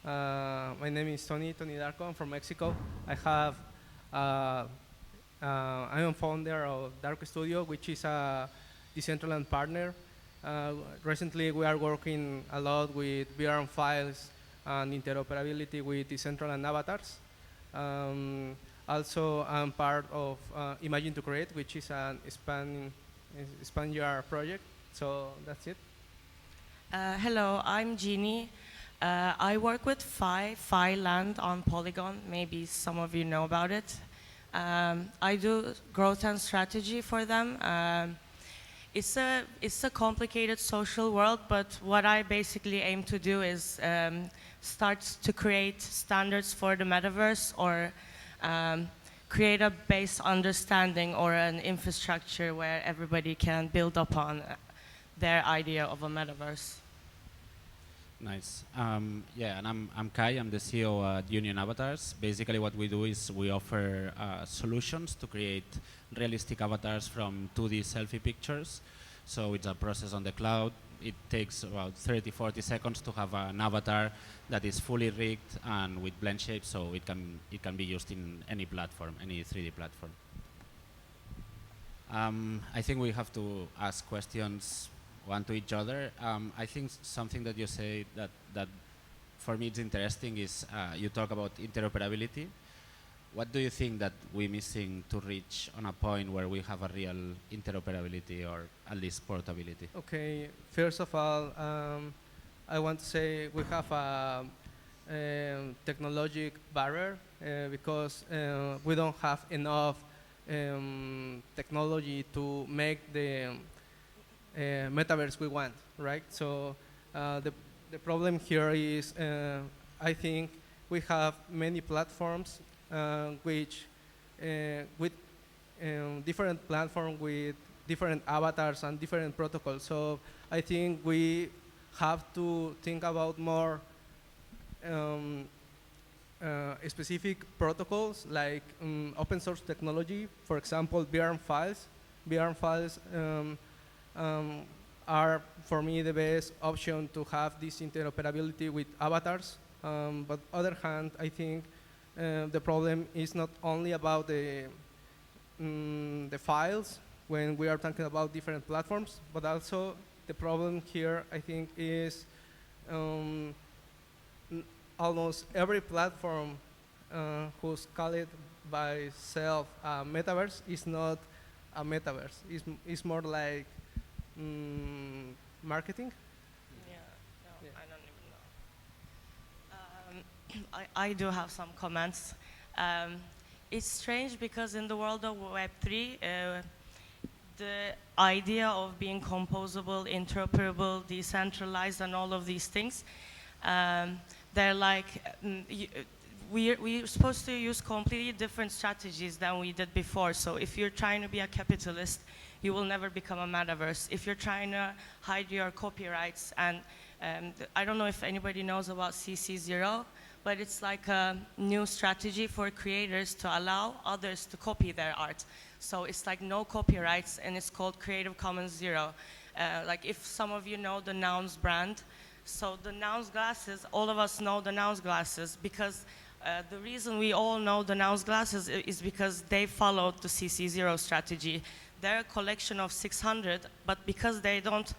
My name is Tony Darko. I'm from Mexico. I have, I'm a founder of Darko Studio, which is a decentraland partner. Recently, we are working a lot with VR files and interoperability with decentraland avatars. Also, I'm part of Imagine to Create, which is an Spaniard project. So that's it. Hello, I'm Jeannie. I work with Phi Land on Polygon. Maybe some of you know about it. I do growth and strategy for them. It's a complicated social world, but what I basically aim to do is start to create standards for the metaverse, or create a base understanding or an infrastructure where everybody can build upon their idea of a metaverse. Nice. Yeah, and I'm Kai. I'm the CEO at Union Avatars. Basically, what we do is we offer solutions to create realistic avatars from 2D selfie pictures. So it's a process on the cloud. It takes about 30, 40 seconds to have an avatar that is fully rigged and with blend shapes, so it can be used in any platform, any 3D platform. I think we have to ask questions one to each other. I think something that you say that for me is interesting is you talk about interoperability. What do you think that we're missing to reach on a point where we have a real interoperability or at least portability? Okay, first of all, I want to say we have a technological barrier because we don't have enough technology to make the metaverse we want, right? So the problem here is I think we have many platforms which with different platforms with different avatars and different protocols. So I think we have to think about more specific protocols like open source technology. For example, VR files. VR files are for me the best option to have this interoperability with avatars. But other hand, I think the problem is not only about the files when we are talking about different platforms, but also the problem here, I think, is almost every platform who's called by self metaverse is not a metaverse. It's more like marketing. Yeah, no, yeah. I don't even know. I do have some comments. It's strange because in the world of Web3, the idea of being composable, interoperable, decentralized, and all of these things, they're like, we're supposed to use completely different strategies than we did before. So if you're trying to be a capitalist, you will never become a metaverse. If you're trying to hide your copyrights, and I don't know if anybody knows about CC0, but it's like a new strategy for creators to allow others to copy their art. So it's like no copyrights, and it's called Creative Commons Zero. Like if some of you know the Nouns brand, so the Nouns glasses, all of us know the Nouns glasses because the reason we all know the Nouns glasses is because they followed the CC0 strategy. They're a collection of 600, but because they don't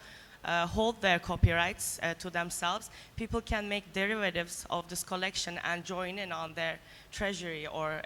hold their copyrights to themselves, people can make derivatives of this collection and join in on their treasury or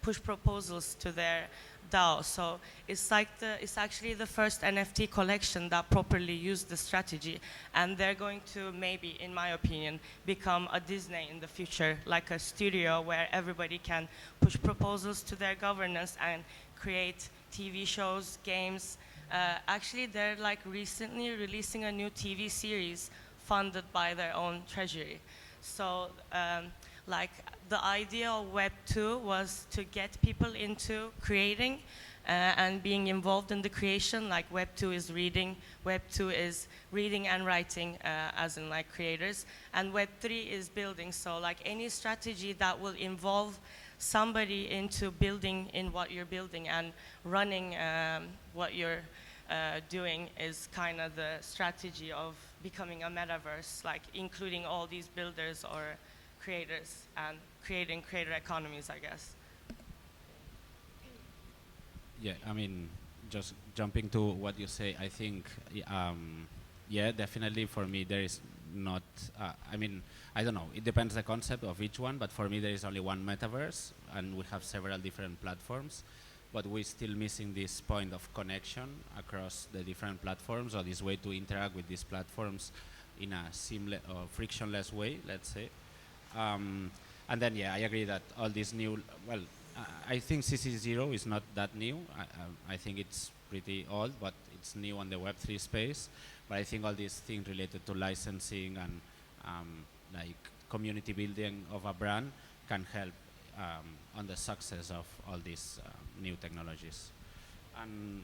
push proposals to their DAO. So it's like it's actually the first NFT collection that properly used the strategy, and they're going to maybe, in my opinion, become a Disney in the future, like a studio where everybody can push proposals to their governance and create TV shows, games. Actually, they're like recently releasing a new TV series funded by their own treasury. So like the idea of Web 2 was to get people into creating and being involved in the creation. Like Web 2 is reading, Web 2 is reading and writing as in like creators, and Web 3 is building. So like any strategy that will involve somebody into building in what you're building and running what you're doing is kind of the strategy of becoming a metaverse, like including all these builders or creators and creating creator economies, I guess. Yeah, I mean, just jumping to what you say, I think, yeah, definitely for me there is not, I mean, I don't know, it depends the concept of each one, but for me there is only one metaverse, and we have several different platforms, but we're still missing this point of connection across the different platforms, or this way to interact with these platforms in a seamless or frictionless way, let's say. And then, yeah, I agree that all these new, well, I think CC0 is not that new. I think it's pretty old, but it's new on the Web3 space. But I think all these things related to licensing and like community building of a brand can help on the success of all these new technologies. And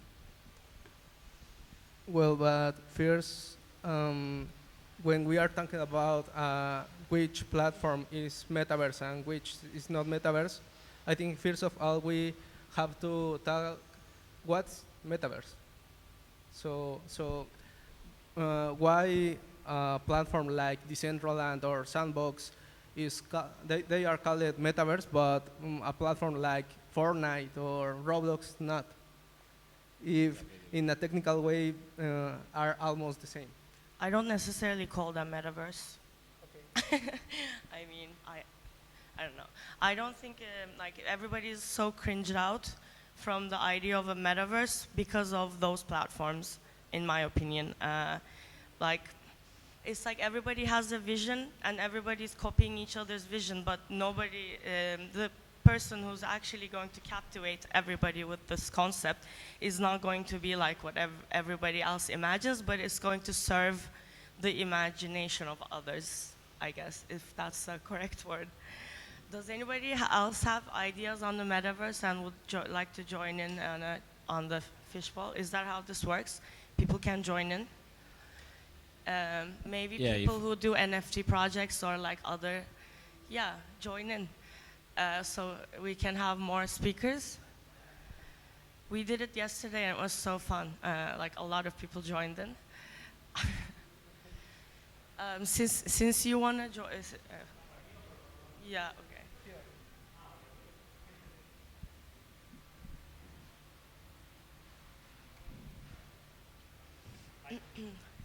Well, but first, when we are talking about which platform is metaverse and which is not metaverse, I think first of all we have to tell what's metaverse. So why a platform like Decentraland or Sandbox they are called metaverse, but a platform like Fortnite or Roblox not, if in a technical way are almost the same. I don't necessarily call them metaverse. Okay. I mean, I don't know. I don't think like everybody is so cringed out from the idea of a metaverse because of those platforms, in my opinion. Like, it's like everybody has a vision and everybody's copying each other's vision, but nobody, the person who's actually going to captivate everybody with this concept is not going to be like what everybody else imagines, but it's going to serve the imagination of others, I guess, if that's the correct word. Does anybody else have ideas on the metaverse and would like to join in on the Fishbowl? Is that how this works? People can join in? Maybe yeah, people who do NFT projects or like other, yeah, join in. So we can have more speakers. We did it yesterday and it was so fun. Like a lot of people joined in. Since you want to join, yeah, okay.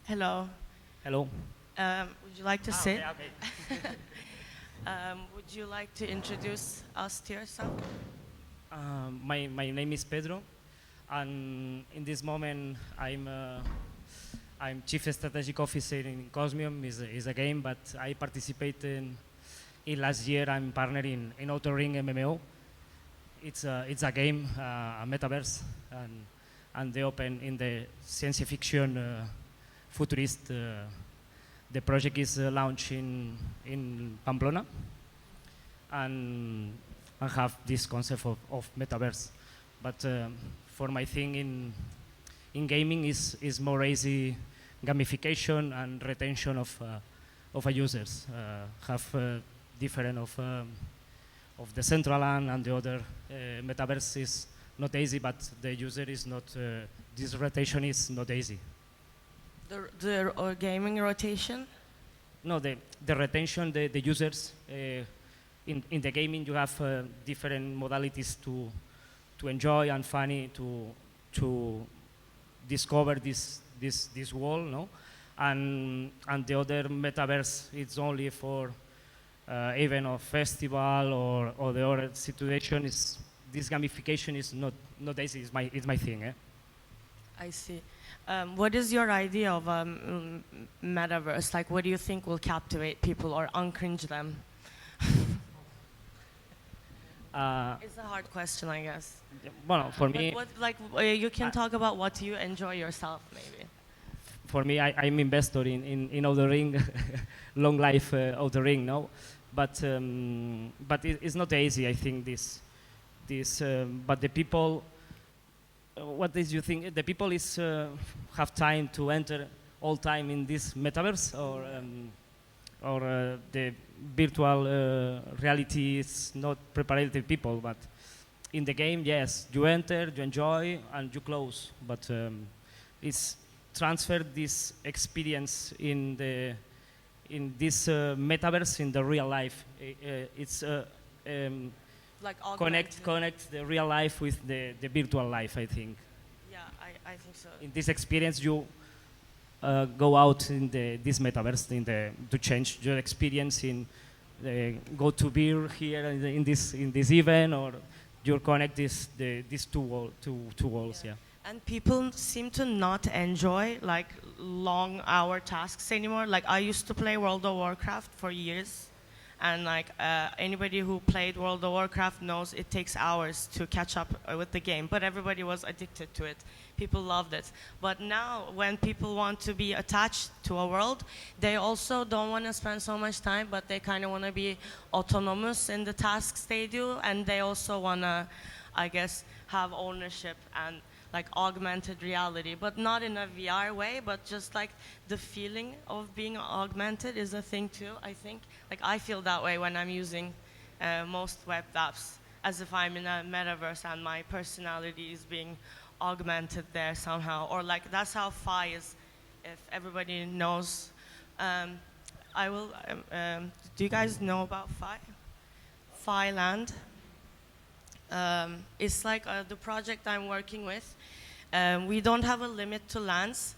Hello. Hello. Would you like to sit? Okay. Would you like to introduce us to yourself? My name is Pedro, and in this moment I'm Chief Strategic Officer in Cosmium. Is a game, but I participated in last year. I'm partner in Outer Ring MMO. It's a game, a metaverse, and they open in the science fiction futurist. The project is launched in Pamplona, and have this concept of metaverse. But for my thing in gaming is more easy gamification and retention of a users. Have different of the Decentraland and the other metaverse is not easy, but the user is not. This rotation is not easy. The gaming rotation? No, the retention, the users. In the gaming, you have different modalities to enjoy and funny to discover this world, no? And the other metaverse, it's only for event or festival or the other situation. Is this gamification is not easy. It's my thing. I see. What is your idea of metaverse? Like, what do you think will captivate people or uncringe them? It's a hard question, I guess. Well, for me, you can talk about what you enjoy yourself, maybe. For me, I'm investor in Outer Ring, long life Outer Ring, no, but it's not easy. I think this, but the people. What did you think? The people is have time to enter all time in this metaverse, or the virtual reality is not prepared the people. But in the game, yes, you enter, you enjoy, and you close. But it's transfer this experience in in this metaverse in the real life. It's Like augmented. connect the real life with the virtual life, I think. Yeah, I think so. In this experience, you go out in this metaverse to change your experience in go to beer here in this event, or you connect these two walls. Yeah. And people seem to not enjoy like long hour tasks anymore. Like I used to play World of Warcraft for years, and like anybody who played World of Warcraft knows it takes hours to catch up with the game, but everybody was addicted to it. People loved it. But now when people want to be attached to a world, they also don't want to spend so much time, but they kind of want to be autonomous in the tasks they do, and they also want to, I guess, have ownership and like augmented reality, but not in a VR way, but just like the feeling of being augmented is a thing too, I think. Like I feel that way when I'm using most web apps, as if I'm in a metaverse and my personality is being augmented there somehow. Or like that's how Phi is, if everybody knows. I will, do you guys know about Phi? Phi Land. It's like the project I'm working with. We don't have a limit to lands.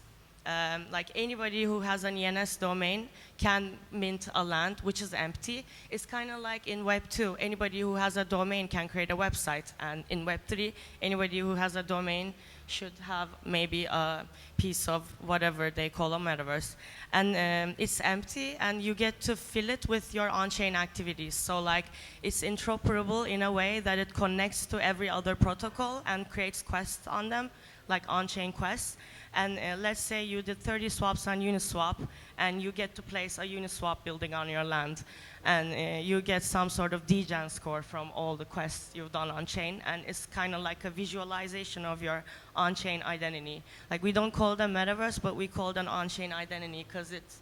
Like anybody who has an ENS domain can mint a land which is empty. It's kind of like in Web 2, anybody who has a domain can create a website. And in Web 3, anybody who has a domain should have maybe a piece of whatever they call a metaverse. And it's empty, and you get to fill it with your on-chain activities. So like it's interoperable in a way that it connects to every other protocol and creates quests on them, like on-chain quests. And let's say you did 30 swaps on Uniswap, and you get to place a Uniswap building on your land. And you get some sort of degen score from all the quests you've done on-chain, and it's kind of like a visualization of your on-chain identity. Like we don't call it a metaverse, but we call it an on-chain identity because it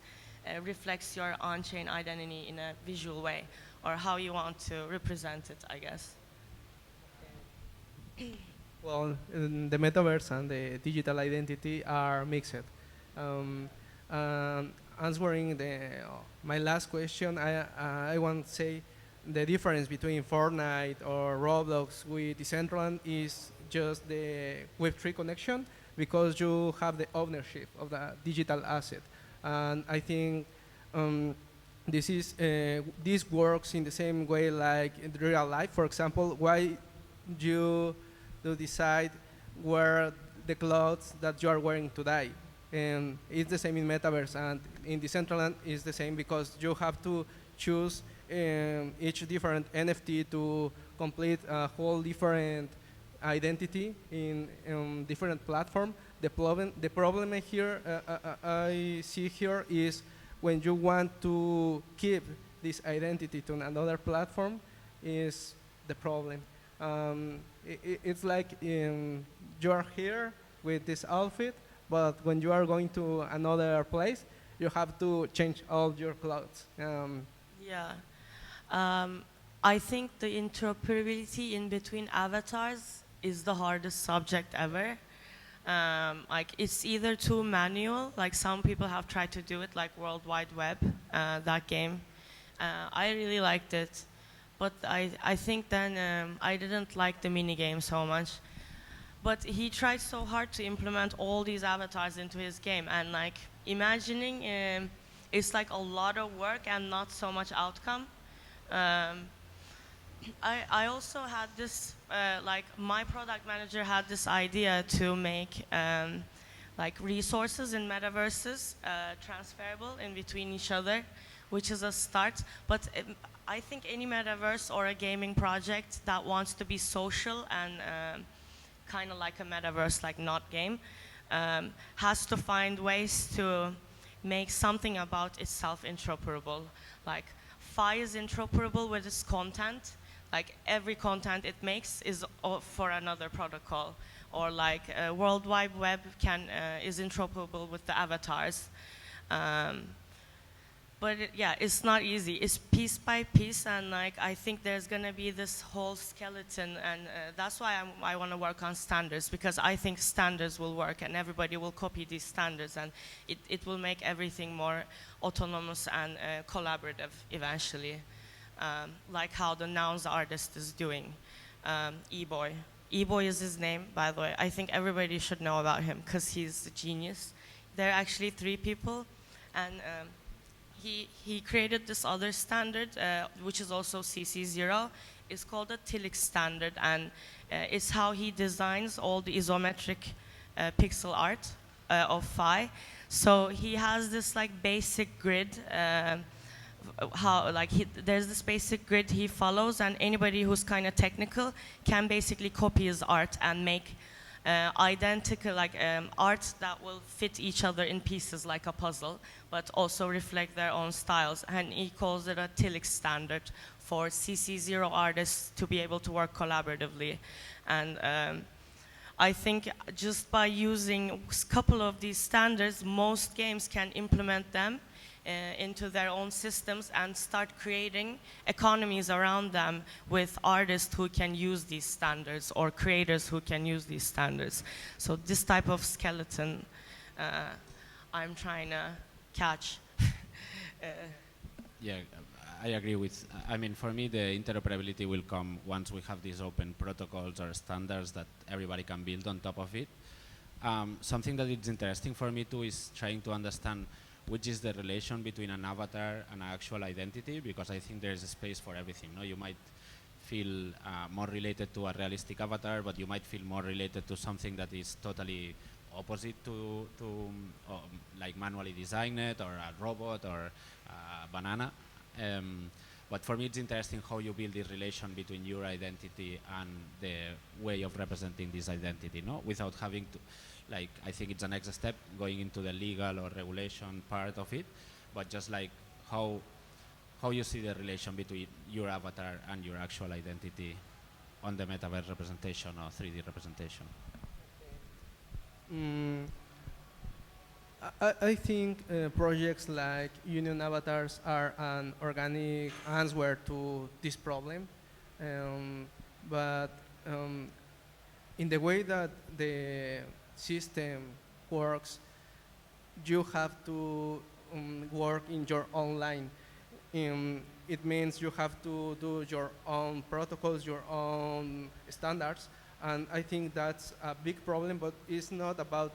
reflects your on-chain identity in a visual way, or how you want to represent it, I guess. Well, the metaverse and the digital identity are mixed. Um, Answering my last question, I want to say the difference between Fortnite or Roblox with Decentraland is just the Web3 connection, because you have the ownership of the digital asset. And I think this works in the same way like in real life. For example, why you to decide where the clothes that you are wearing today. And it's the same in metaverse, and in Decentraland it's the same, because you have to choose each different NFT to complete a whole different identity in different platform. The problem here I see here is when you want to keep this identity to another platform is the problem. It's like you are here with this outfit, but when you are going to another place, you have to change all your clothes. Yeah. I think the interoperability in between avatars is the hardest subject ever. Like it's either too manual, like some people have tried to do it, like World Wide Web, that game. I really liked it, but I think then I didn't like the mini game so much. But he tried so hard to implement all these avatars into his game, and like imagining it's like a lot of work and not so much outcome. I also had this, like my product manager had this idea to make like resources in metaverses transferable in between each other, which is a start. But I think any metaverse or a gaming project that wants to be social and kind of like a metaverse, like not game, has to find ways to make something about itself interoperable. Like Phi is interoperable with its content. Like every content it makes is for another protocol. Or like World Wide Web is interoperable with the avatars. But yeah, it's not easy. It's piece by piece, and like I think there's gonna be this whole skeleton, and that's why I want to work on standards, because I think standards will work, and everybody will copy these standards, and it will make everything more autonomous and collaborative eventually, like how the Nouns artist is doing. E-Boy. E-Boy is his name, by the way. I think everybody should know about him because he's a genius. There are actually 3 people, and he created this other standard, which is also CC0. It's called the Tilix standard, and it's how he designs all the isometric pixel art of Phi. So he has this like basic grid, there's this basic grid he follows, and anybody who's kind of technical can basically copy his art and make identical art that will fit each other in pieces like a puzzle, but also reflect their own styles. And he calls it a Tilix standard for CC0 artists to be able to work collaboratively. And I think just by using a couple of these standards, most games can implement them into their own systems and start creating economies around them with artists who can use these standards or creators who can use these standards. So this type of skeleton I'm trying to catch. Yeah, I agree with, I mean, for me the interoperability will come once we have these open protocols or standards that everybody can build on top of it. Something that is interesting for me too is trying to understand which is the relation between an avatar and an actual identity, because I think there's a space for everything. No? You might feel more related to a realistic avatar, but you might feel more related to something that is totally opposite to like manually designed or a robot or a banana. But for me it's interesting how you build this relation between your identity and the way of representing this identity, no? Without having to, like, I think it's the next step, going into the legal or regulation part of it, but just like how you see the relation between your avatar and your actual identity on the metaverse representation or 3D representation. I think projects like Union Avatars are an organic answer to this problem, but in the way that the system works, you have to work in your own line. It means you have to do your own protocols, your own standards, and I think that's a big problem, but it's not about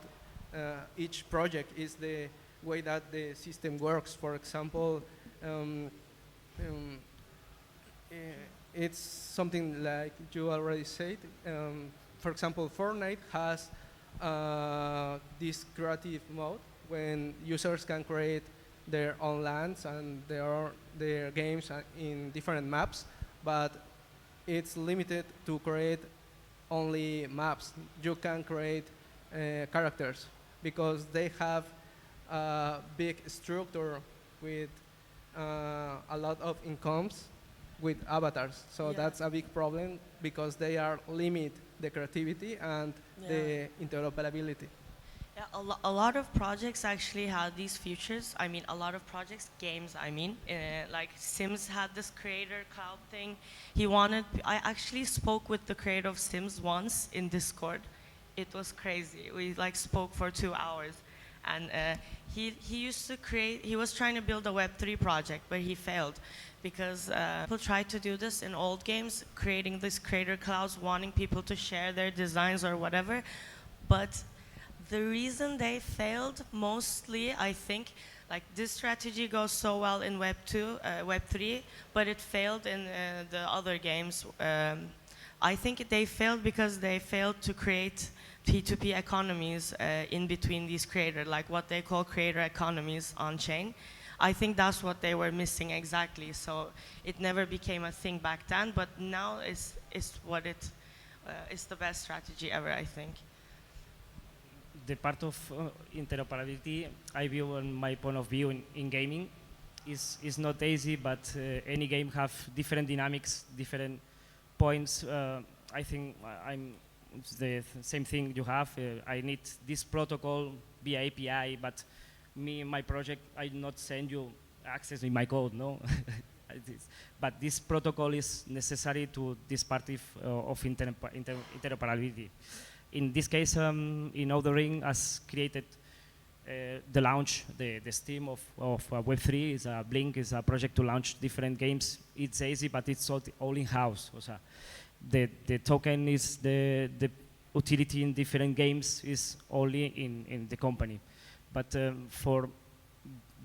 each project, it's the way that the system works. For example, it's something like you already said. For example, Fortnite has this creative mode when users can create their own lands and their games in different maps, but it's limited to create only maps. You can create characters because they have a big structure with a lot of incomes with avatars. So Yeah. that's a big problem because they are limit the creativity and the interoperability. Yeah, a lot of projects actually had these features. I mean, a lot of projects, games, I mean. Like Sims had this creator cloud thing. I actually spoke with the creator of Sims once in Discord. It was crazy. We like spoke for 2 hours. And he used to he was trying to build a Web3 project, but he failed. Because people tried to do this in old games, creating these creator clouds, wanting people to share their designs or whatever. But the reason they failed mostly, I think, like this strategy goes so well in Web3, but it failed in the other games. I think they failed because they failed to create P2P economies in between these creators, like what they call creator economies on chain. I think that's what they were missing exactly. So it never became a thing back then, but now it's the best strategy ever, I think. The part of interoperability, I view on my point of view in gaming, is not easy, but any game have different dynamics, different points. I think it's the same thing you have. I need this protocol via API, but my project, I not send you access in my code, no? But this protocol is necessary to this part of interoperability. In this case, in Ring has created the launch, the Steam of Web3 is a Blink, is a project to launch different games. It's easy, but it's all in-house. The token is the utility in different games is only in the company. But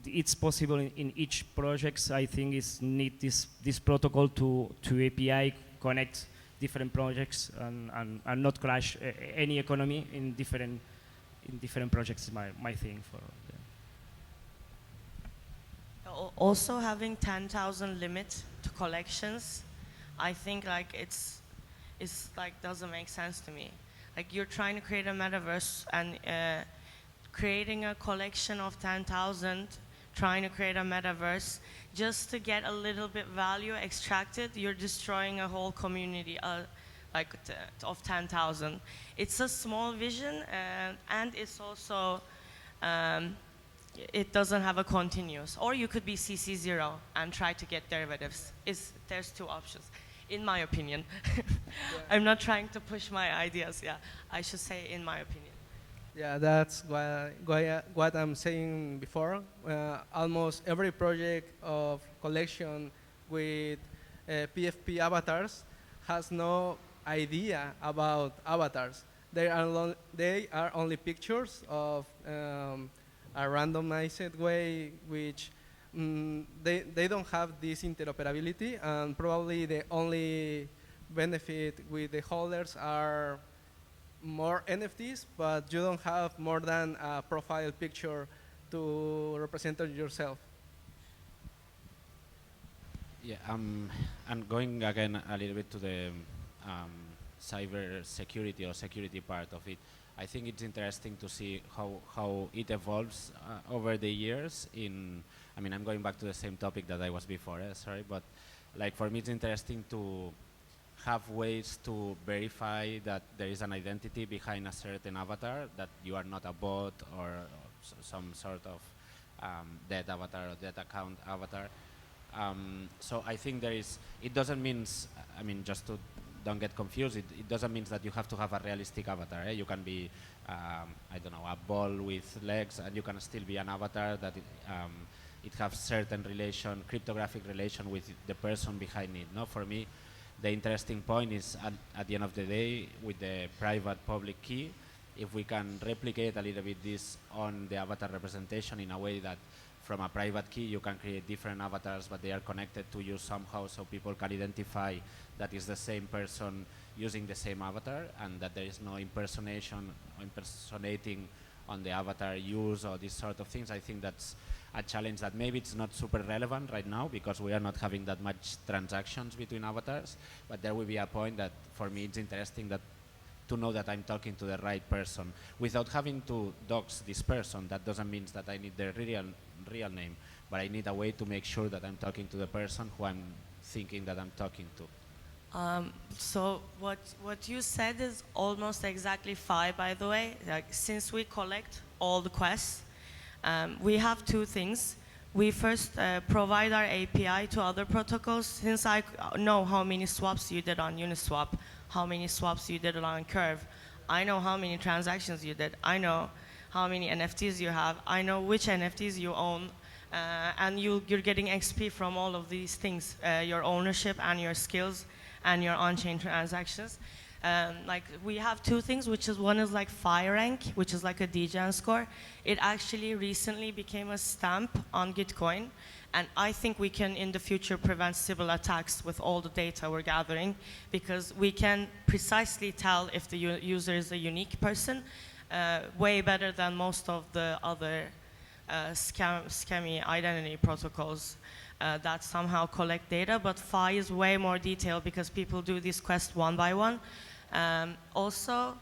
it's possible in each project. I think is need this protocol to API connect different projects and not crash any economy in different projects. Is my thing for. Also, having 10,000 limit to collections, I think like it's like doesn't make sense to me. Like you're trying to create a metaverse and creating a collection of 10,000, trying to create a metaverse just to get a little bit value extracted, you're destroying a whole community of 10,000. It's a small vision and it's also, it doesn't have a continuous. Or you could be CC0 and try to get derivatives. There's two options, in my opinion. Yeah. I'm not trying to push my ideas, yeah. I should say in my opinion. Yeah, that's what I'm saying before. Almost every project of collection with PFP avatars has no idea about avatars. They are only pictures of a randomized way, which they don't have this interoperability, and probably the only benefit with the holders are more NFTs, but you don't have more than a profile picture to represent yourself. Yeah, and going again a little bit to the cyber security or security part of it, I think it's interesting to see how it evolves over the years. I mean, I'm going back to the same topic that I was before, sorry, but like for me it's interesting to have ways to verify that there is an identity behind a certain avatar, that you are not a bot or some sort of dead avatar or dead account avatar. So I think it doesn't mean, I mean, just to don't get confused, it doesn't mean that you have to have a realistic avatar. You can be, I don't know, a ball with legs, and you can still be an avatar that it has certain cryptographic relation with the person behind it. No, for me, the interesting point is at the end of the day, with the private public key, if we can replicate a little bit this on the avatar representation in a way that from a private key you can create different avatars, but they are connected to you somehow, so people can identify that is the same person using the same avatar, and that there is no impersonating on the avatar use or these sort of things. I think that's a challenge that maybe it's not super relevant right now because we are not having that much transactions between avatars, but there will be a point that for me it's interesting to know that I'm talking to the right person without having to dox this person. That doesn't mean that I need the real name, but I need a way to make sure that I'm talking to the person who I'm thinking that I'm talking to. So what you said is almost exactly Phi, by the way. Like, since we collect all the quests, we have two things. We first provide our API to other protocols. Since I know how many swaps you did on Uniswap, how many swaps you did on Curve, I know how many transactions you did, I know how many NFTs you have, I know which NFTs you own, and you're getting XP from all of these things, your ownership and your skills and your on-chain transactions. Like, we have two things, which is one is like Phi rank, which is like a DGen score. It actually recently became a stamp on Gitcoin, and I think we can in the future prevent Sybil attacks with all the data we're gathering, because we can precisely tell if the user is a unique person, way better than most of the other scammy identity protocols that somehow collect data. But Phi is way more detailed because people do these quests one by one. Also,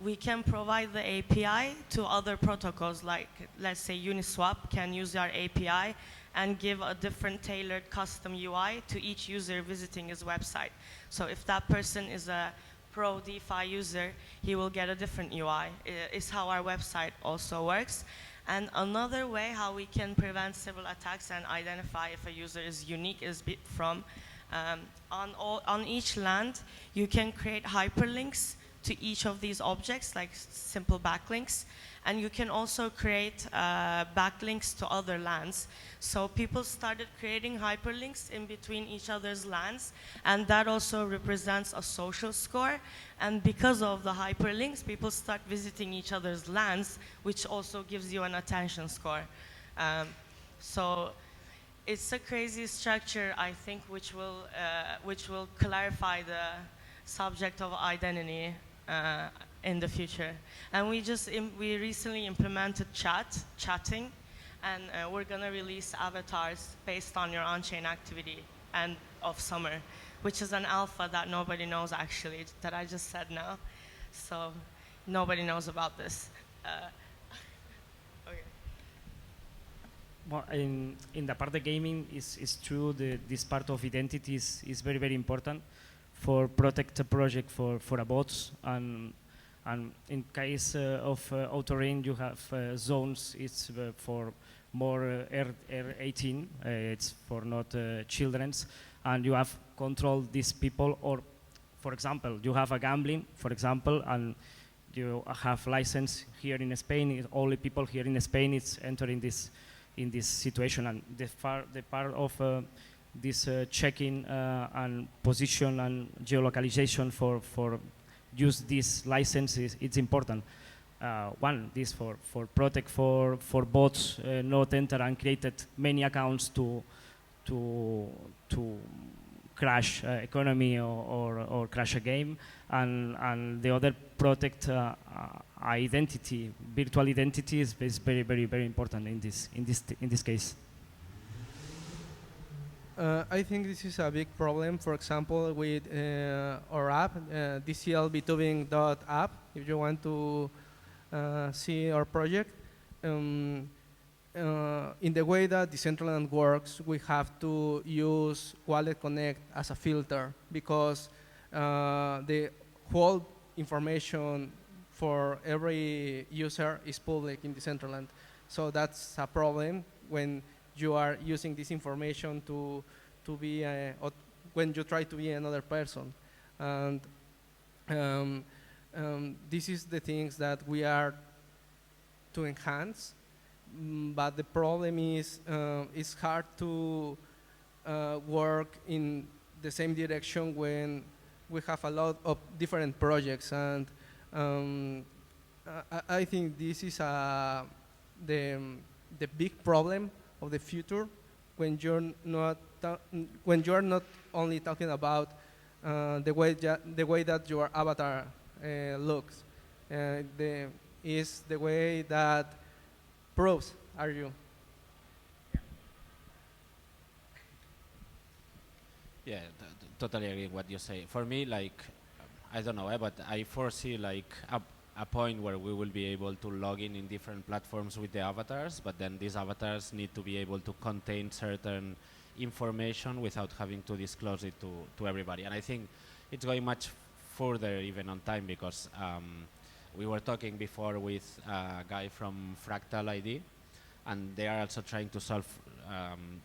we can provide the API to other protocols, like let's say Uniswap can use our API and give a different tailored custom UI to each user visiting his website. So if that person is a pro DeFi user, he will get a different UI. It's how our website also works. And another way how we can prevent civil attacks and identify if a user is unique is from on each land, you can create hyperlinks to each of these objects, like simple backlinks. And you can also create backlinks to other lands. So people started creating hyperlinks in between each other's lands, and that also represents a social score. And because of the hyperlinks, people start visiting each other's lands, which also gives you an attention score. So it's a crazy structure, I think, which will clarify the subject of identity in the future. And we recently implemented chatting, and we're gonna release avatars based on your on-chain activity end of summer, which is an alpha that nobody knows actually, that I just said now. So nobody knows about this. Okay. Well, in the part of gaming, is true this part of identities is very, very important for protect a project for a bots, and in case of Autorain, you have zones. It's for more R18. It's for not children's, and you have control these people. Or, for example, you have a gambling, for example, and you have license here in Spain. Only people here in Spain is entering this in this situation, and the part of this checking and position and geolocalization for use this license it's important. One, this for protect for bots not enter and created many accounts to crash economy or crash a game, and the other protect identity, virtual identity is very, very, very important in this case. I think this is a big problem, for example, with our app, DCLB2Bing.app, if you want to see our project. In the way that Decentraland works, we have to use Wallet Connect as a filter, because the whole information for every user is public in Decentraland. So that's a problem when you are using this information to be when you try to be another person. And this is the things that we are to enhance, but the problem is it's hard to work in the same direction when we have a lot of different projects. And I think this is the big problem of the future, when you're not only talking about the way that your avatar looks, is the way that proves are you. Yeah, totally agree with what you say. For me, like, I don't know, but I foresee like a point where we will be able to log in different platforms with the avatars, but then these avatars need to be able to contain certain information without having to disclose it to everybody. And I think it's going much further even on time, because we were talking before with a guy from Fractal ID, and they are also trying to solve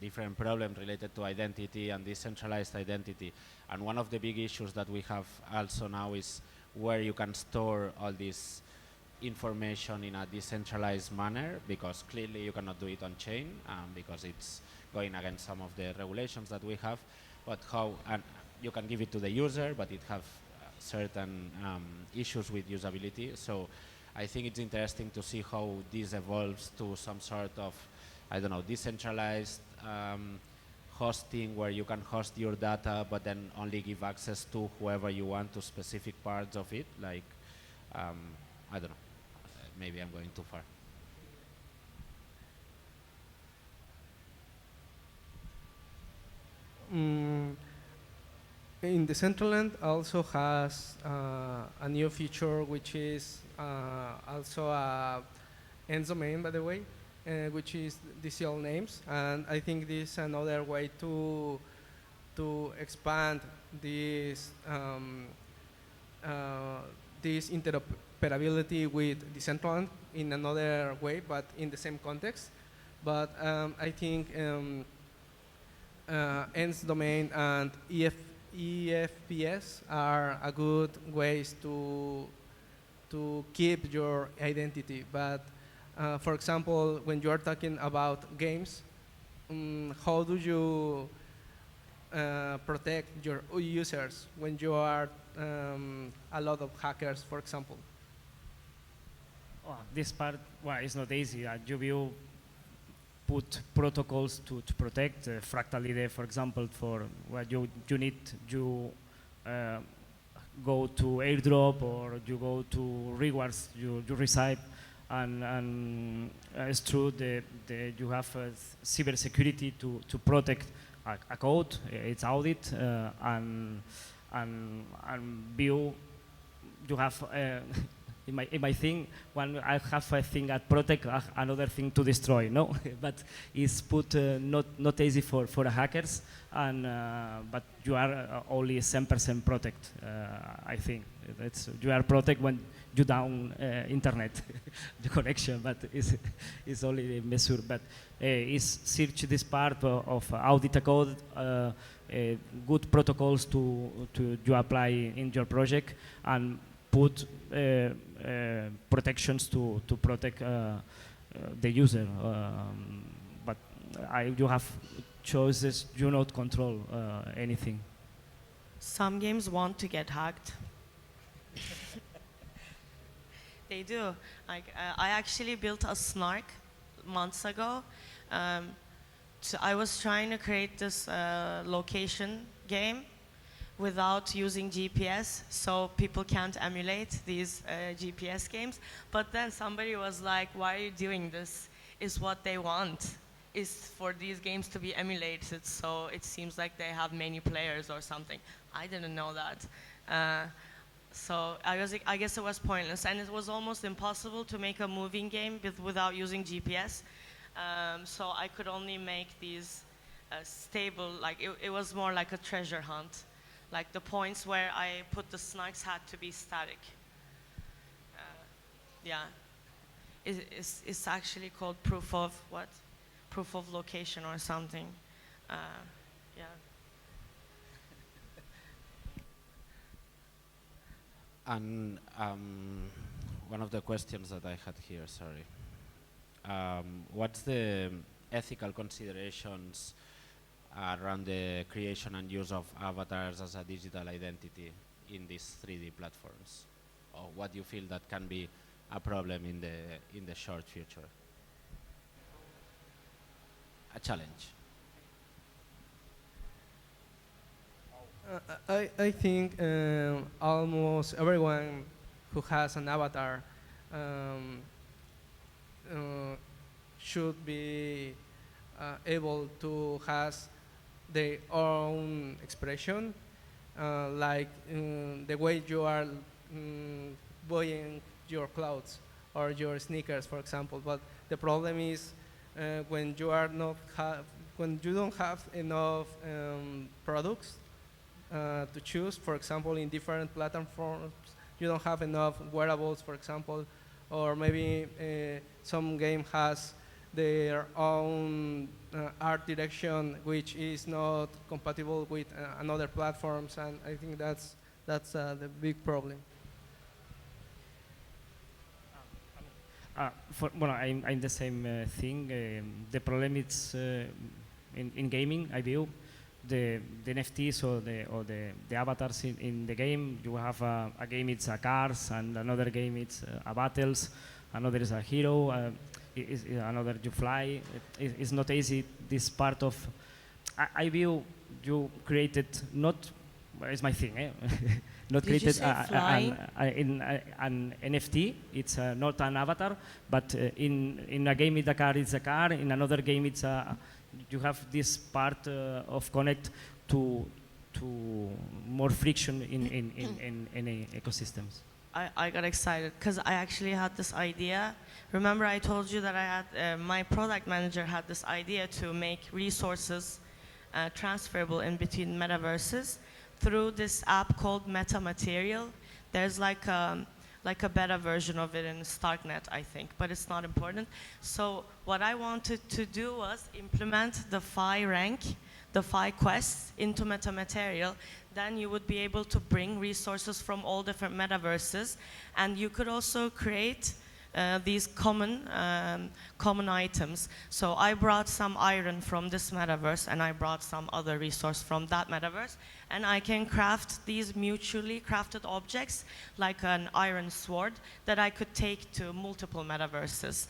different problems related to identity and decentralized identity. And one of the big issues that we have also now is where you can store all this information in a decentralized manner, because clearly you cannot do it on chain because it's going against some of the regulations that we have. But how, and you can give it to the user, but it have certain issues with usability. So I think it's interesting to see how this evolves to some sort of, I don't know, decentralized hosting, where you can host your data but then only give access to whoever you want to specific parts of it. Like, I don't know, maybe I'm going too far. In Decentraland also has a new feature, which is also a end domain, by the way, which is DCL names. And I think this is another way to expand this this interoperability with Decentraland in another way, but in the same context. But I think ends domain and EFPS are a good ways to keep your identity. But for example, when you are talking about games, how do you protect your users when you are a lot of hackers, for example? Well, this part, well, it's not easy. You will put protocols to protect fractal ID, for example, for what you need to go to airdrop or you go to rewards you receive, and it's true that you have cybersecurity to protect a code, its audit, and view. You have in my thing, when I have a thing at protect, another thing to destroy. No, but it's put not easy for the hackers, and but you are only 10% protect. I think you are protect when you down internet the connection, but it's only a measure. But is search this part of audit a code, good protocols to you apply in your project, and put protections to protect the user. But you have choices, you not control anything. Some games want to get hacked. They do. Like I actually built a snark months ago. I was trying to create this location game without using GPS, so people can't emulate these GPS games. But then somebody was like, why are you doing this? Is what they want is for these games to be emulated, so it seems like they have many players or something. I didn't know that. So I guess it was pointless, and it was almost impossible to make a moving game without using GPS. So I could only make these stable, like it was more like a treasure hunt. Like the points where I put the snarks had to be static. Yeah, it's actually called proof of what? Proof of location or something. Yeah. And one of the questions that I had here, sorry. What's the ethical considerations around the creation and use of avatars as a digital identity in these 3D platforms? Or what do you feel that can be a problem in the short future? A challenge. I think almost everyone who has an avatar should be able to has their own expression, like the way you are buying your clothes or your sneakers, for example. But the problem is when you are not when you don't have enough products to choose. For example, in different platforms, you don't have enough wearables, for example, or maybe some game has their own art direction, which is not compatible with another platforms, and I think that's the big problem. Well, I'm the same thing. The problem is in gaming, I view the NFTs or the avatars in the game. You have a game, it's a cars, and another game, it's a battles, another is a hero, another you fly. It's not easy, this part of, I view you created not, it's my thing, not Did created an NFT, it's not an avatar, but in a game it's a car, in another game it's you have this part of connect to more friction in ecosystems. I got excited because I actually had this idea. Remember I told you that I had, my product manager had this idea to make resources transferable in between metaverses through this app called Metamaterial. There's like like a beta version of it in StarkNet, I think, but it's not important. So what I wanted to do was implement the Phi rank, the Phi quests into metamaterial. Then you would be able to bring resources from all different metaverses, and you could also create these common items. So I brought some iron from this metaverse, and I brought some other resource from that metaverse, and I can craft these mutually crafted objects, like an iron sword, that I could take to multiple metaverses.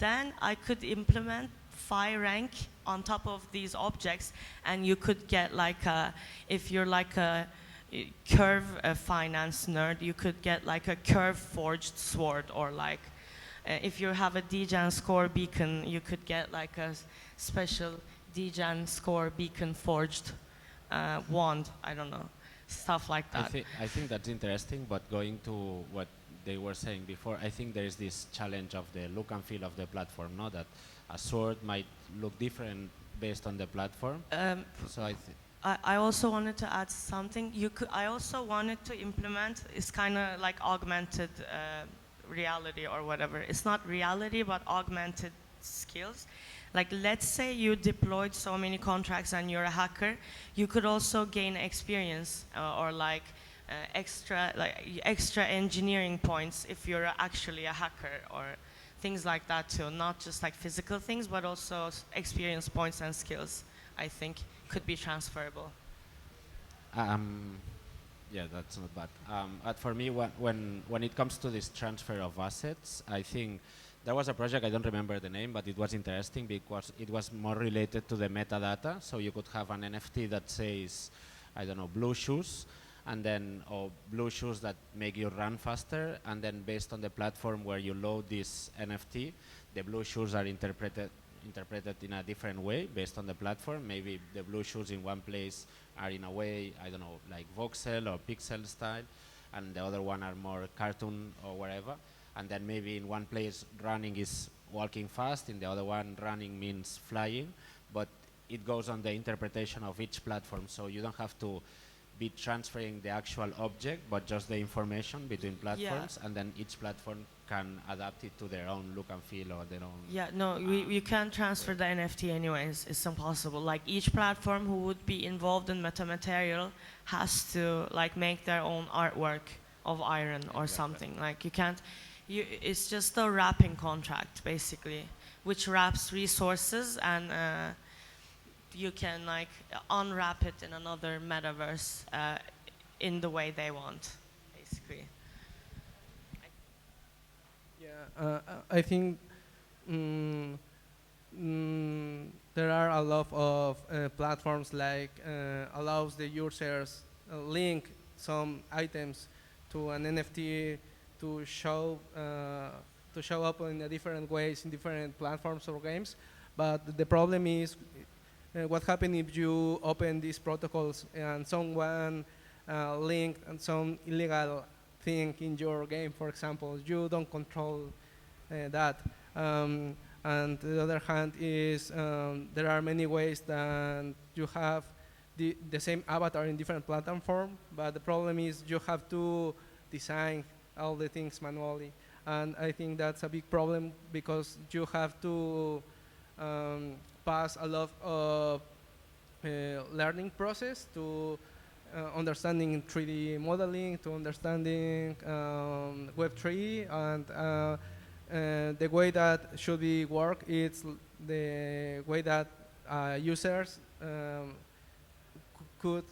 Then I could implement Phi rank on top of these objects, and you could get like if you're like a curve finance nerd, you could get like a curve forged sword, or like if you have a DGen score beacon, you could get like a special DGen score beacon forged wand. I don't know, stuff like that. I think that's interesting, but going to what they were saying before, I think there is this challenge of the look and feel of the platform, no? That a sword might look different based on the platform. So I also wanted to add something. I also wanted to implement, it's kind of like augmented reality or whatever. It's not reality, but augmented skills. Like, let's say you deployed so many contracts and you're a hacker, you could also gain experience or like extra engineering points if you're actually a hacker, or things like that too. Not just like physical things, but also experience points and skills, I think, could be transferable. Yeah, that's not bad. But for me, when it comes to this transfer of assets, I think there was a project, I don't remember the name, but it was interesting because it was more related to the metadata. So you could have an NFT that says, I don't know, blue shoes, and then, or blue shoes that make you run faster, and then based on the platform where you load this NFT, the blue shoes are interpreted in a different way based on the platform. Maybe the blue shoes in one place are in a way, I don't know, like voxel or pixel style, and the other one are more cartoon or whatever. And then maybe in one place running is walking fast, in the other one running means flying, but it goes on the interpretation of each platform, so you don't have to be transferring the actual object, but just the information between platforms, and then each platform can adapt it to their own look and feel or their own. Yeah, no, you can't transfer the NFT anyways. It's impossible. Like, each platform who would be involved in metamaterial has to like make their own artwork of iron or something. Like, you can't. It's just a wrapping contract basically, which wraps resources, and you can like unwrap it in another metaverse in the way they want, basically. Yeah, I think there are a lot of platforms like allows the users link some items to an NFT to show up in a different ways in different platforms or games. But the problem is what happens if you open these protocols and someone linked and some illegal thing in your game, for example, you don't control that. And the other hand is there are many ways that you have the same avatar in different platforms, but the problem is you have to design all the things manually. And I think that's a big problem because you have to pass a lot of learning process to understanding 3D modeling, to understanding Web3, and the way that should be work is the way that users could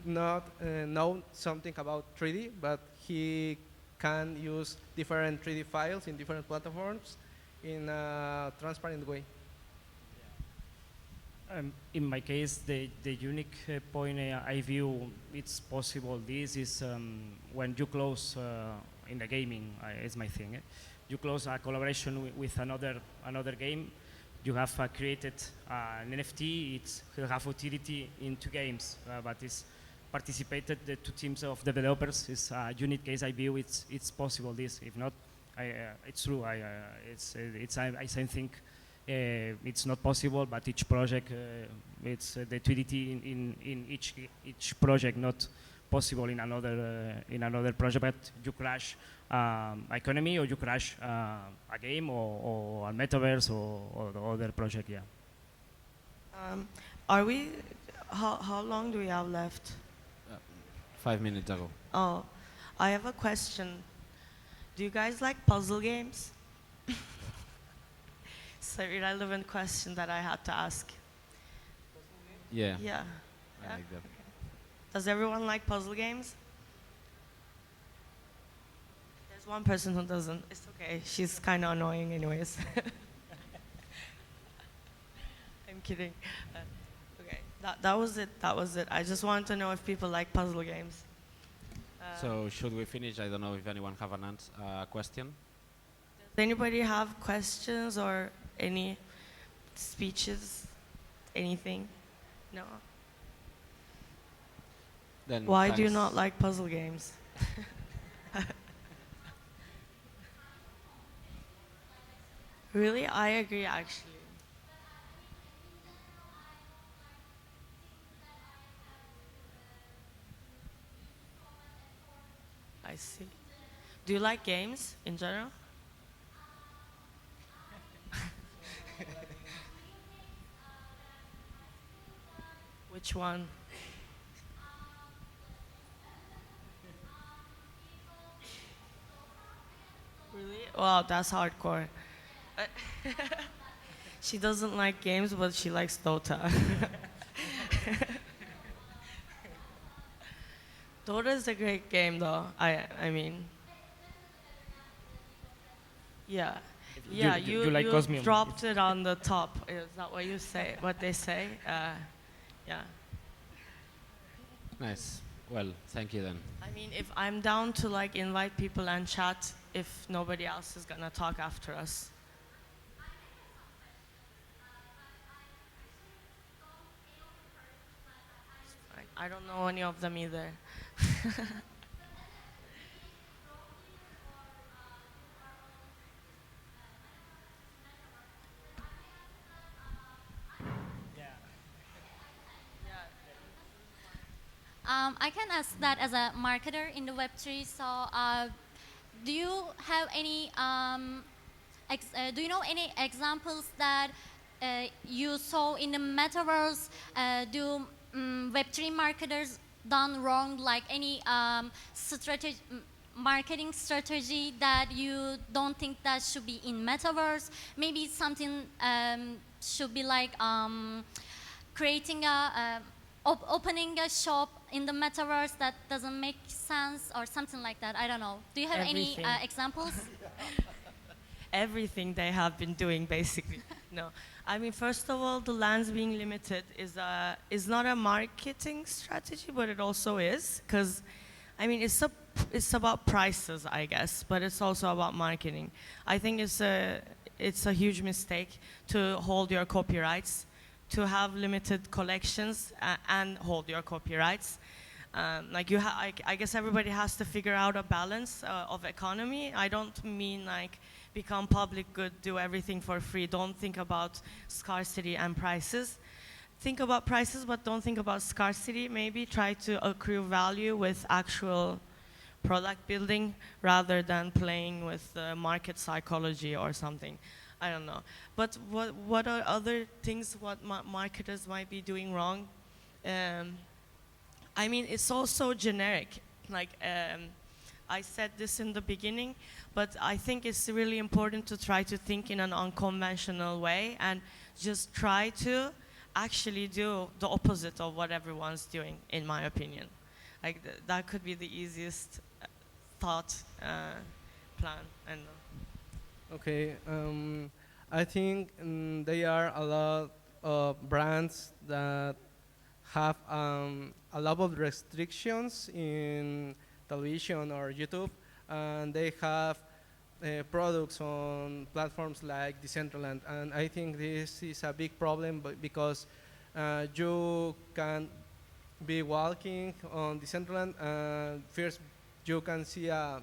not know something about 3D, but he can use different 3D files in different platforms in a transparent way. In my case, the unique point I view it's possible. This is when you close in the gaming. It's my thing. You close a collaboration with another game. You have created an NFT. It will have utility in two games, but it's participated the two teams of developers. It's a unique case I view. It's possible. This, if not, it's true. I think. It's not possible, but each project, it's the utility in each project, not possible in another project, but you crash economy, or you crash a game, or a metaverse, or the other project. Yeah. Are we? How long do we have left? 5 minutes ago. Oh, I have a question. Do you guys like puzzle games? It's a irrelevant question that I had to ask. Yeah, Yeah. I like that. Does everyone like puzzle games? There's one person who doesn't. It's okay. She's kind of annoying anyways. I'm kidding. Okay, that was it. That was it. I just wanted to know if people like puzzle games. So should we finish? I don't know if anyone have an question. Does anybody have questions or any speeches? Anything? No? Then Why do you thanks. not like puzzle games? Really? I agree actually. I see. Do you like games in general? Which one? Really? Wow, that's hardcore. She doesn't like games, but she likes Dota. Dota is a great game, though. I mean, yeah, yeah. You like Cosmium. dropped it on the top. Is that what you say? What they say? Yeah. Nice. Well, thank you then. I mean, if I'm down to like invite people and chat, if nobody else is gonna talk after us. I don't know any of them either. I can ask that as a marketer in the Web3. So, do you have any? Do you know any examples that you saw in the metaverse? Do Web3 marketers done wrong? Like any strategy, marketing strategy that you don't think that should be in metaverse? Maybe something should be like creating opening a shop in the metaverse that doesn't make sense, or something like that. I don't know. Do you have Everything. any examples? Everything they have been doing, basically. No, I mean, first of all, the lands being limited is not a marketing strategy, but it also is, because, I mean, it's about prices, I guess, but it's also about marketing. I think it's a huge mistake to hold your copyrights, to have limited collections and hold your copyrights. Like I guess everybody has to figure out a balance of economy. I don't mean like become public good, do everything for free. Don't think about scarcity and prices. Think about prices, but don't think about scarcity. Maybe try to accrue value with actual product building rather than playing with market psychology or something. I don't know. But what are other things what marketers might be doing wrong? I mean, it's also generic. Like I said this in the beginning, but I think it's really important to try to think in an unconventional way and just try to actually do the opposite of what everyone's doing, in my opinion. Like that could be the easiest thought plan. And Okay, I think there are a lot of brands that have a lot of restrictions in television or YouTube, and they have products on platforms like Decentraland, and I think this is a big problem because you can be walking on Decentraland, and first you can see a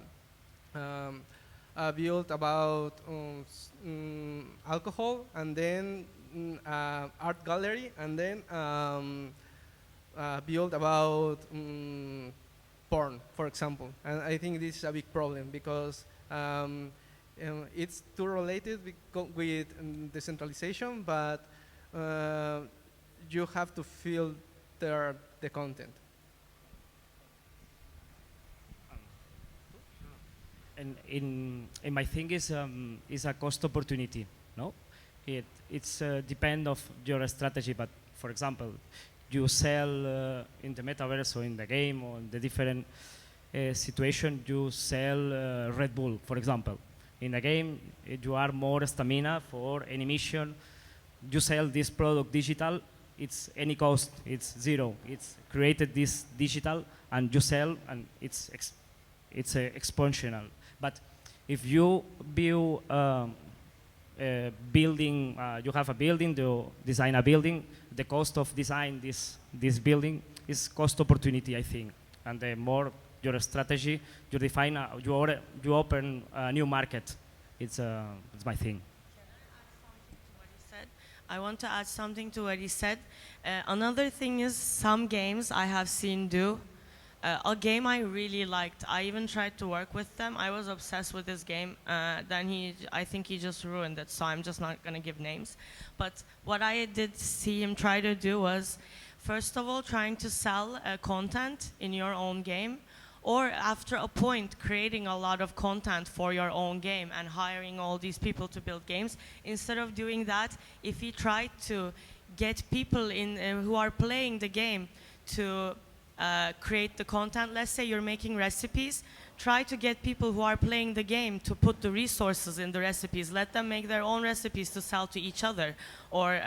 build about alcohol, and then art gallery, and then build about porn, for example. And I think this is a big problem because it's too related with decentralization, but you have to filter the content. And in my thing is a cost opportunity, no? It's depend of your strategy, but for example, you sell in the metaverse or in the game or in the different situation, you sell Red Bull, for example. In the game, you are more stamina for any mission. You sell this product digital, it's any cost, it's zero. It's created this digital and you sell and it's exponential. But if you build building, you have a building, you design a building, the cost of design this building is cost opportunity, I think. And the more your strategy, you define, you open a new market. It's my thing. I want to add something to what he said. Another thing is some games I have seen do. A game I really liked, I even tried to work with them. I was obsessed with this game. Then I think he just ruined it, so I'm just not going to give names. But what I did see him try to do was, first of all, trying to sell content in your own game, or after a point, creating a lot of content for your own game and hiring all these people to build games. Instead of doing that, if he tried to get people in who are playing the game to create the content, let's say you're making recipes, try to get people who are playing the game to put the resources in the recipes, let them make their own recipes to sell to each other. Or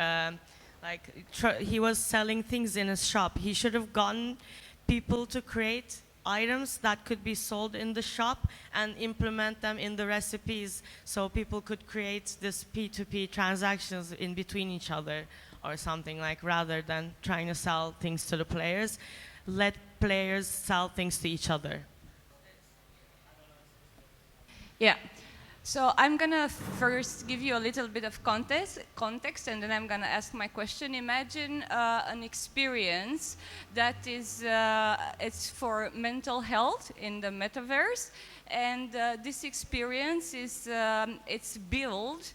he was selling things in his shop. He should have gotten people to create items that could be sold in the shop and implement them in the recipes so people could create this P2P transactions in between each other or something, like, rather than trying to sell things to the players, let players sell things to each other. Yeah. So I'm gonna first give you a little bit of context, and then I'm gonna ask my question. Imagine an experience that is it's for mental health in the metaverse, and this experience is it's built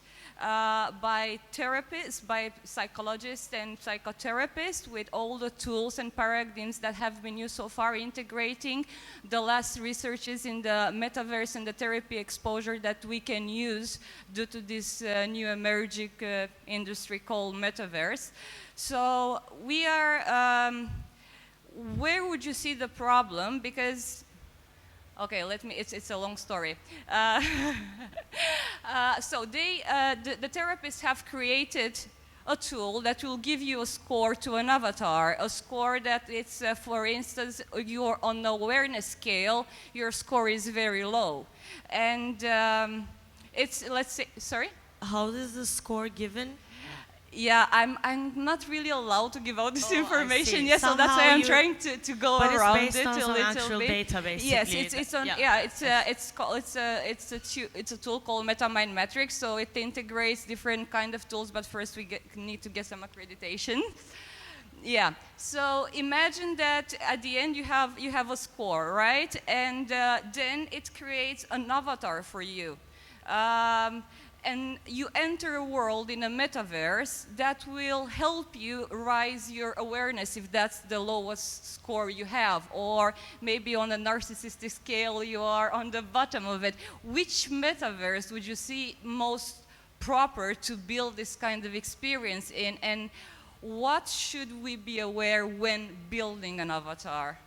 by therapists, by psychologists and psychotherapists, with all the tools and paradigms that have been used so far, integrating the last researches in the metaverse and the therapy exposure that we can use due to this new emerging industry called metaverse. So we are, where would you see the problem? Because okay, it's a long story. So the therapists have created a tool that will give you a score to an avatar, a score that it's, for instance, you're on the awareness scale, your score is very low. And it's, let's say, sorry? How is the score given? Yeah, I'm not really allowed to give out this information. Yes, Somehow so that's why I'm trying to go around it a little bit. Data, basically. Yes, it's on. Yeah, it's a tool called MetaMind Metrics. So it integrates different kind of tools. But first, we need to get some accreditation. Yeah. So imagine that at the end you have a score, right? And then it creates an avatar for you. And you enter a world in a metaverse that will help you rise your awareness if that's the lowest score you have, or maybe on a narcissistic scale you are on the bottom of it. Which metaverse would you see most proper to build this kind of experience in, and what should we be aware when building an avatar?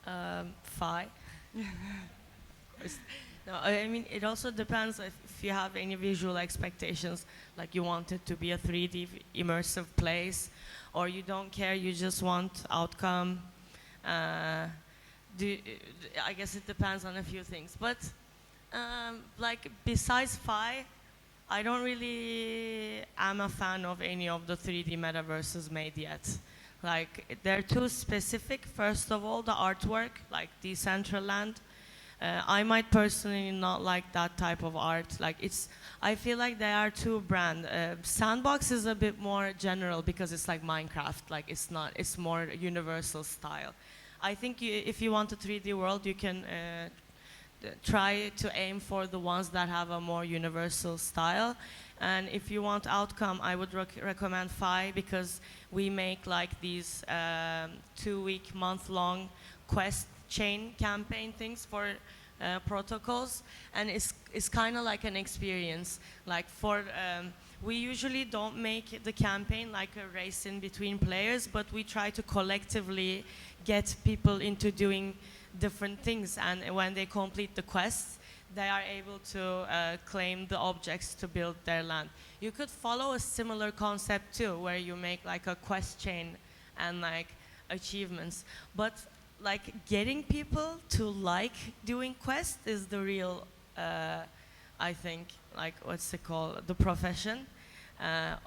Phi. No, I mean, it also depends if you have any visual expectations, like you want it to be a 3D immersive place, or you don't care, you just want outcome. I guess it depends on a few things. But like besides Phi, I don't really am a fan of any of the 3D metaverses made yet. Like, they're too specific. First of all, the artwork, like Decentraland. I might personally not like that type of art. Like, I feel like they are too brand. Sandbox is a bit more general because it's like Minecraft. Like, it's more universal style. I think if you want a 3D world, you can try to aim for the ones that have a more universal style. And if you want outcome, I would recommend Phi, because we make like these 2-week, month-long quest chain campaign things for protocols, and it's kind of like an experience. Like for we usually don't make the campaign like a race in between players, but we try to collectively get people into doing different things, and when they complete the quests, they are able to claim the objects to build their land. You could follow a similar concept too, where you make like a quest chain and like achievements, but like getting people to like doing quests is the real, I think, like what's it called, the profession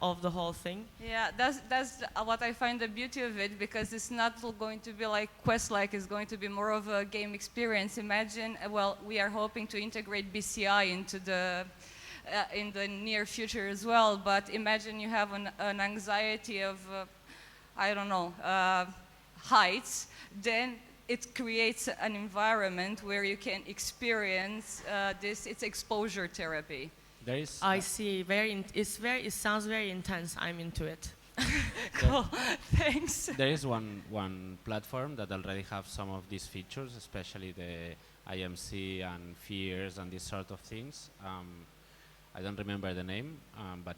of the whole thing. Yeah, that's what I find the beauty of it, because it's not going to be like quest-like, it's going to be more of a game experience. Imagine, well, we are hoping to integrate BCI into the in the near future as well, but imagine you have an anxiety of, I don't know, heights, then it creates an environment where you can experience this. It's exposure therapy. There is. I see. It sounds very intense. I'm into it. Cool. Thanks. There is one platform that already have some of these features, especially the IMC and fears and these sort of things. I don't remember the name, but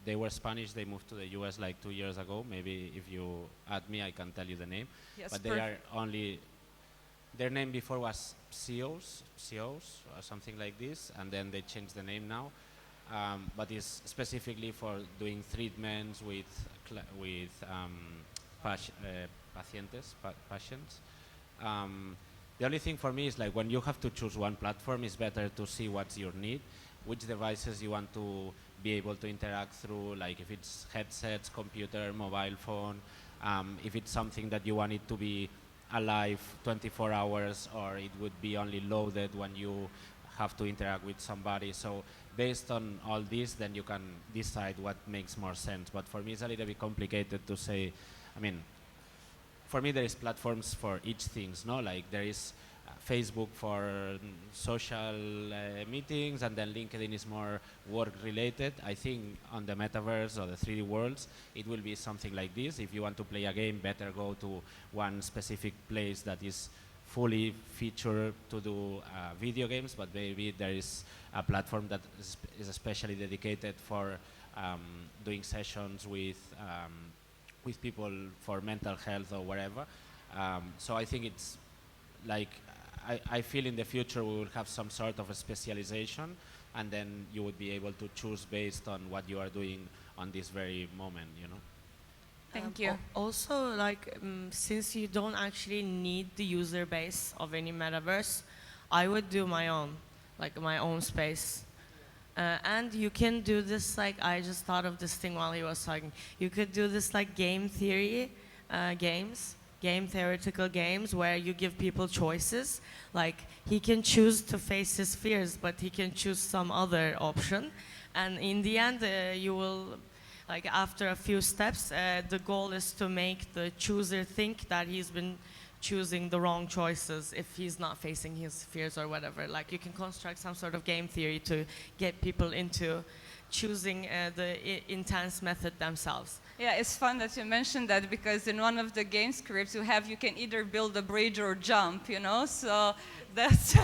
they were Spanish. They moved to the US like 2 years ago. Maybe if you add me, I can tell you the name. Yes, but they are only, their name before was COs or something like this, and then they changed the name now. But it's specifically for doing treatments with patients. The only thing for me is like when you have to choose one platform, it's better to see what's your need, which devices you want to be able to interact through, like if it's headsets, computer, mobile phone, if it's something that you want it to be alive 24 hours, or it would be only loaded when you have to interact with somebody. So based on all this, then you can decide what makes more sense. But for me, it's a little bit complicated to say. I mean, for me, there is platforms for each things, no? Like there is Facebook for social meetings, and then LinkedIn is more work-related. I think on the metaverse or the 3D worlds, it will be something like this. If you want to play a game, better go to one specific place that is fully featured to do video games, but maybe there is a platform that is especially dedicated for doing sessions with people for mental health or whatever. So I think it's like, I feel in the future we will have some sort of a specialization, and then you would be able to choose based on what you are doing on this very moment, you know? Thank you. Also, like, since you don't actually need the user base of any metaverse, I would do my own, like my own space. And you can do this, like, I just thought of this thing while he was talking. You could do this like game theory game theoretical games where you give people choices. Like he can choose to face his fears, but he can choose some other option. And in the end, you will, like after a few steps, the goal is to make the chooser think that he's been choosing the wrong choices if he's not facing his fears or whatever. Like you can construct some sort of game theory to get people into choosing the intense method themselves. Yeah, it's fun that you mentioned that, because in one of the game scripts you can either build a bridge or jump, you know, so that's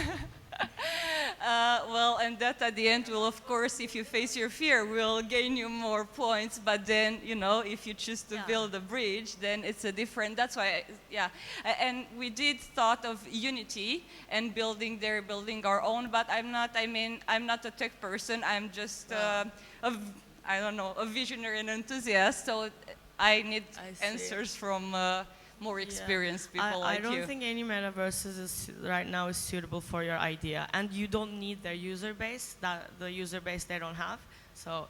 well, and that at the end will, of course, if you face your fear, will gain you more points, but then, you know, if you choose to build a bridge, then it's a different, that's why, and we did thought of Unity and building our own, but I'm not a tech person, I'm just I don't know, a visionary and enthusiast, so I need answers from more experienced people like you. I don't think any metaverses right now is suitable for your idea, and you don't need their user base, the user base they don't have, so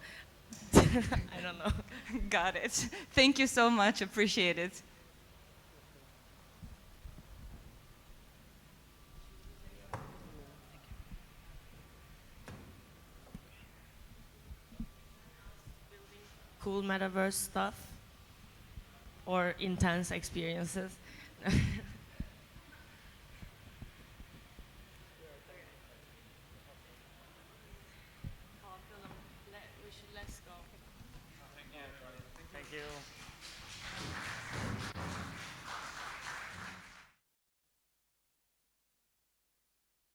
I don't know. Got it. Thank you so much, appreciate it. Cool metaverse stuff or intense experiences. you.